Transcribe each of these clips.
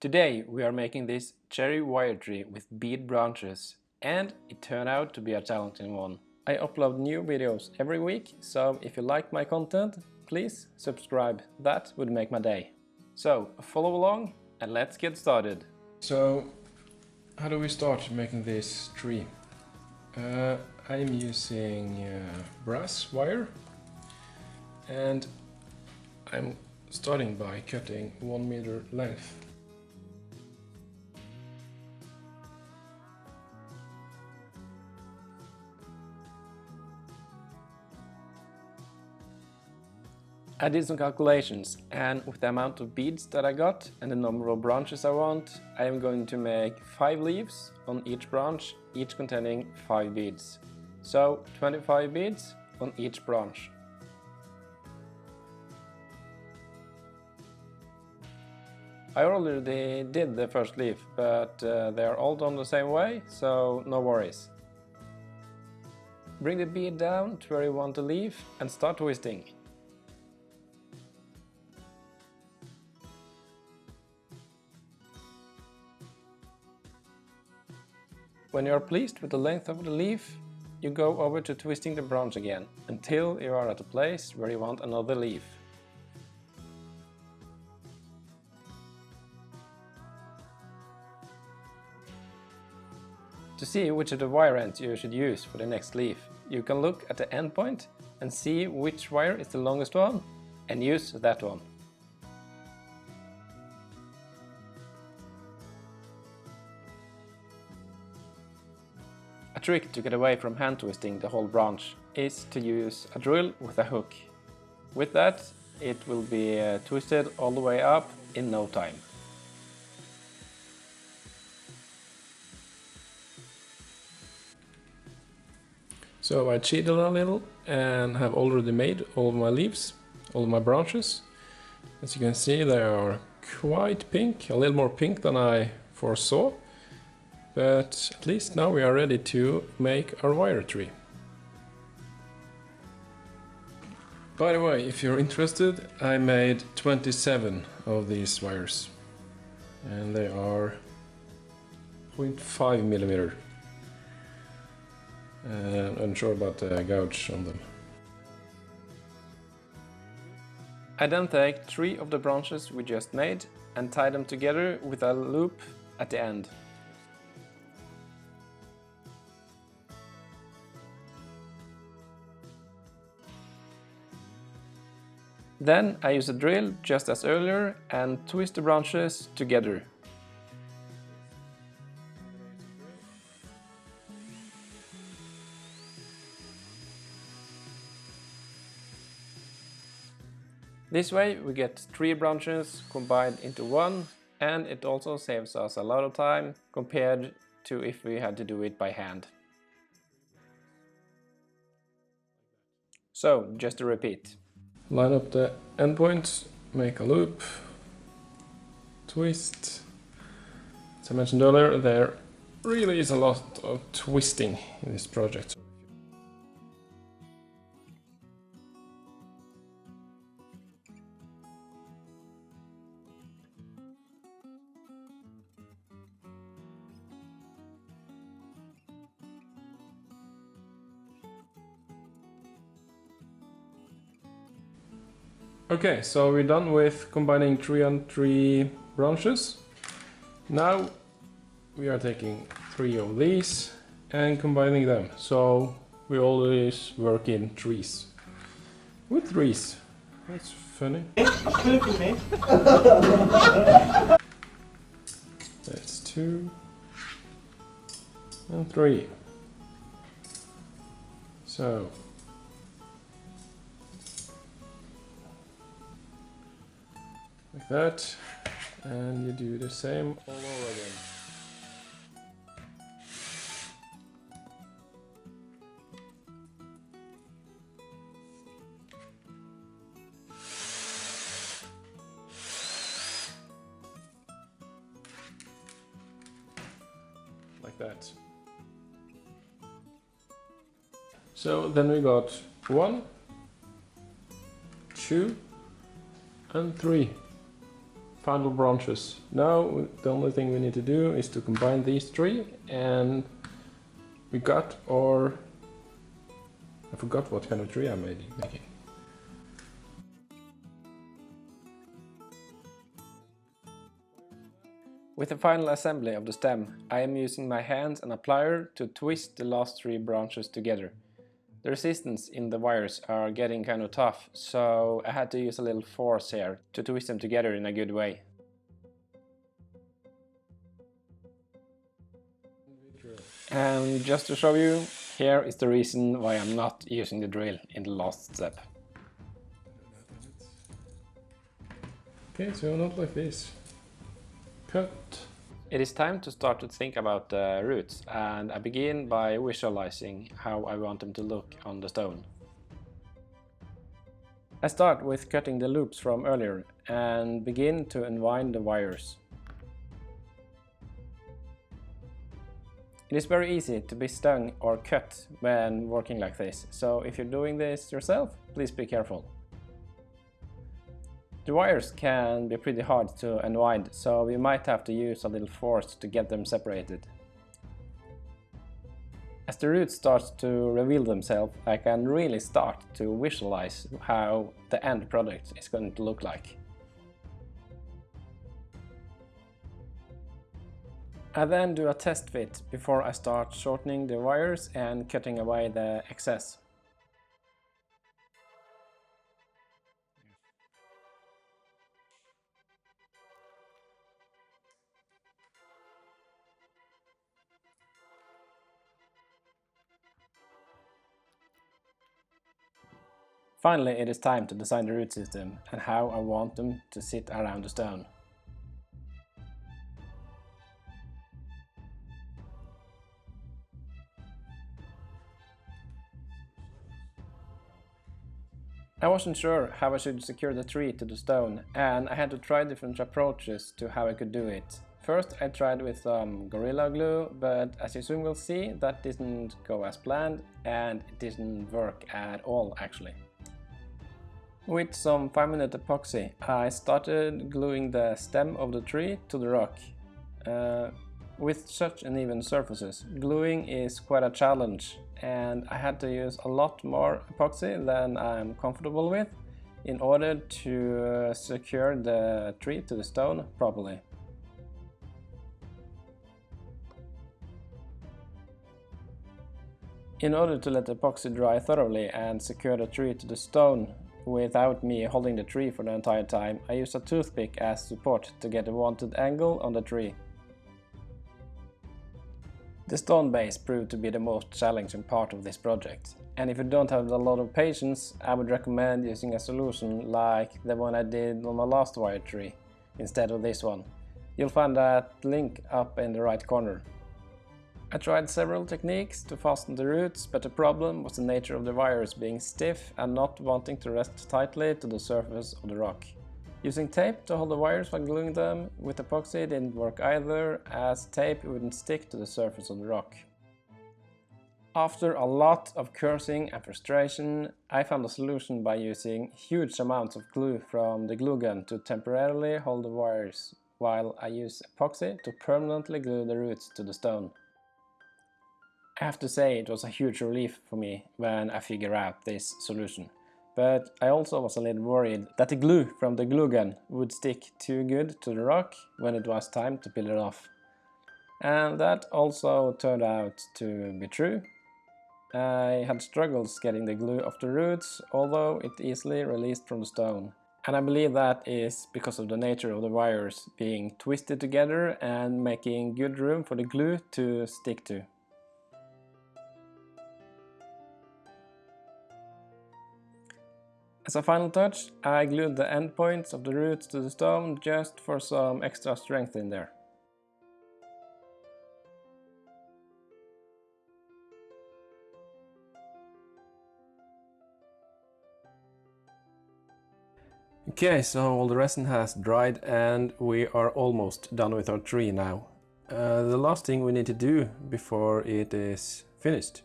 Today we are making this cherry wire tree with bead branches, and it turned out to be a challenging one. I upload new videos every week, so if you like my content, please subscribe. That would make my day. So follow along and let's get started. So how do we start making this tree? I'm using brass wire, and I'm starting by cutting 1 meter length. I did some calculations, and with the amount of beads that I got and the number of branches I want, I am going to make 5 leaves on each branch, each containing 5 beads. So 25 beads on each branch. I already did the first leaf, but they are all done the same way, so no worries. Bring the bead down to where you want the leaf and start twisting. When you are pleased with the length of the leaf, you go over to twisting the branch again, until you are at a place where you want another leaf. To see which of the wire ends you should use for the next leaf, you can look at the endpoint and see which wire is the longest one, and use that one. A trick to get away from hand twisting the whole branch is to use a drill with a hook. With that, it will be twisted all the way up in no time. So I cheated a little and have already made all of my leaves, all of my branches. As you can see, they are quite pink, a little more pink than I foresaw. But at least now we are ready to make our wire tree. By the way, if you're interested, I made 27 of these wires, and they are 0.5 millimeter. And unsure about the gouge on them. I then take 3 of the branches we just made and tie them together with a loop at the end. Then I use a drill just as earlier and twist the branches together. This way we get 3 branches combined into one, and it also saves us a lot of time compared to if we had to do it by hand. So, just to repeat. Line up the endpoints, make a loop, twist. As I mentioned earlier, there really is a lot of twisting in this project. Okay, so we're done with combining 3 and 3 branches. Now we are taking 3 of these and combining them. So we always work in threes. With threes. That's funny. That's 2 and 3. So like that, and you do the same all over again. Like that. So then we got 1, 2 and 3. final branches. Now the only thing we need to do is to combine these three, and we got our... I forgot what kind of tree I'm making. With the final assembly of the stem, I am using my hands and a plier to twist the last three branches together. The resistance in the wires are getting kind of tough, so I had to use a little force here to twist them together in a good way. And just to show you, here is the reason why I'm not using the drill in the last step. Okay, so not like this. Cut. It is time to start to think about the roots, and I begin by visualizing how I want them to look on the stone. I start with cutting the loops from earlier and begin to unwind the wires. It is very easy to be stung or cut when working like this, so if you're doing this yourself, please be careful. The wires can be pretty hard to unwind, so you might have to use a little force to get them separated. As the roots start to reveal themselves, I can really start to visualize how the end product is going to look like. I then do a test fit before I start shortening the wires and cutting away the excess. Finally, it is time to design the root system and how I want them to sit around the stone. I wasn't sure how I should secure the tree to the stone, and I had to try different approaches to how I could do it. First I tried with some Gorilla Glue, but as you soon will see, that didn't go as planned and it didn't work at all actually. With some 5-minute epoxy, I started gluing the stem of the tree to the rock. With such uneven surfaces, gluing is quite a challenge, and I had to use a lot more epoxy than I'm comfortable with in order to secure the tree to the stone properly. In order to let the epoxy dry thoroughly and secure the tree to the stone without me holding the tree for the entire time, I used a toothpick as support to get the wanted angle on the tree. The stone base proved to be the most challenging part of this project, and if you don't have a lot of patience, I would recommend using a solution like the one I did on my last wire tree instead of this one. You'll find that link up in the right corner. I tried several techniques to fasten the roots, but the problem was the nature of the wires being stiff and not wanting to rest tightly to the surface of the rock. Using tape to hold the wires while gluing them with epoxy didn't work either, as tape wouldn't stick to the surface of the rock. After a lot of cursing and frustration, I found a solution by using huge amounts of glue from the glue gun to temporarily hold the wires, while I use epoxy to permanently glue the roots to the stone. I have to say it was a huge relief for me when I figured out this solution, but I also was a little worried that the glue from the glue gun would stick too good to the rock when it was time to peel it off. And that also turned out to be true. I had struggles getting the glue off the roots, although it easily released from the stone. And I believe that is because of the nature of the wires being twisted together and making good room for the glue to stick to. As a final touch, I glued the endpoints of the roots to the stone just for some extra strength in there. Okay, so all the resin has dried and we are almost done with our tree now. The last thing we need to do before it is finished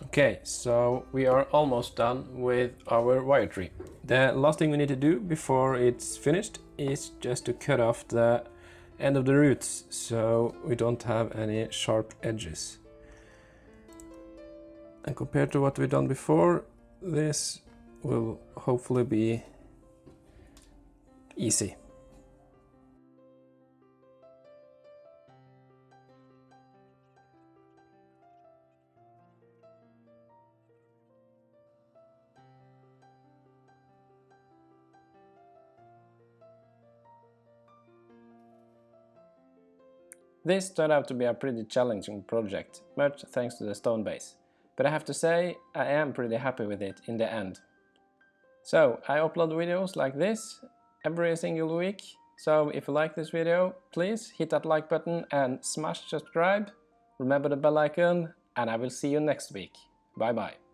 Okay, so we are almost done with our wire tree. The last thing we need to do before it's finished is just to cut off the end of the roots so we don't have any sharp edges. And compared to what we've done before, this will hopefully be easy. This turned out to be a pretty challenging project, much thanks to the stone base. But I have to say, I am pretty happy with it in the end. So, I upload videos like this every single week, so if you like this video, please hit that like button and smash subscribe, remember the bell icon, and I will see you next week. Bye bye.